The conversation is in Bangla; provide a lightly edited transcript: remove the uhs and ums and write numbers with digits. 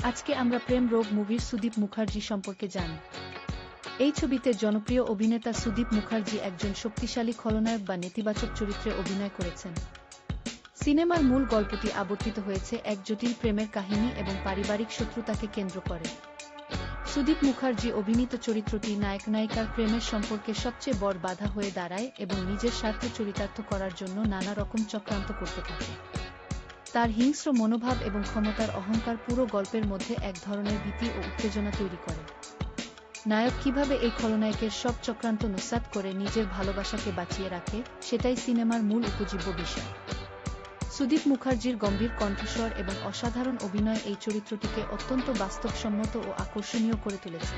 আজকে আমরা প্রেম রোগ মুভির সুদীপ মুখার্জি সম্পর্কে জানি। এই ছবিতে জনপ্রিয় অভিনেতা সুদীপ মুখার্জি একজন শক্তিশালী খলনায়ক বা নেতিবাচক চরিত্রে অভিনয় করেছেন। সিনেমার মূল গল্পটি আবর্তিত হয়েছে এক জটিল প্রেমের কাহিনী এবং পারিবারিক শত্রুতাকে কেন্দ্র করে। সুদীপ মুখার্জি অভিনীত চরিত্রটি নায়ক-নায়িকার প্রেমের সম্পর্কে সবচেয়ে বড় বাধা হয়ে দাঁড়ায় এবং নিজের স্বার্থ চরিতার্থ করার জন্য নানা রকম চক্রান্ত করতে থাকে। তার হিংস্র মনোভাব এবং ক্ষমতার অহংকার পুরো গল্পের মধ্যে এক ধরনের ভীতি ও উত্তেজনা তৈরি করে। নায়ক কিভাবে এই খলনায়কের সব চক্রান্ত নস্যাৎ করে নিজের ভালোবাসাকে বাঁচিয়ে রাখে, সেটাই সিনেমার মূল উপজীব্য বিষয়। সুদীপ মুখার্জির গম্ভীর কণ্ঠস্বর এবং অসাধারণ অভিনয় এই চরিত্রটিকে অত্যন্ত বাস্তবসম্মত ও আকর্ষণীয় করে তুলেছে।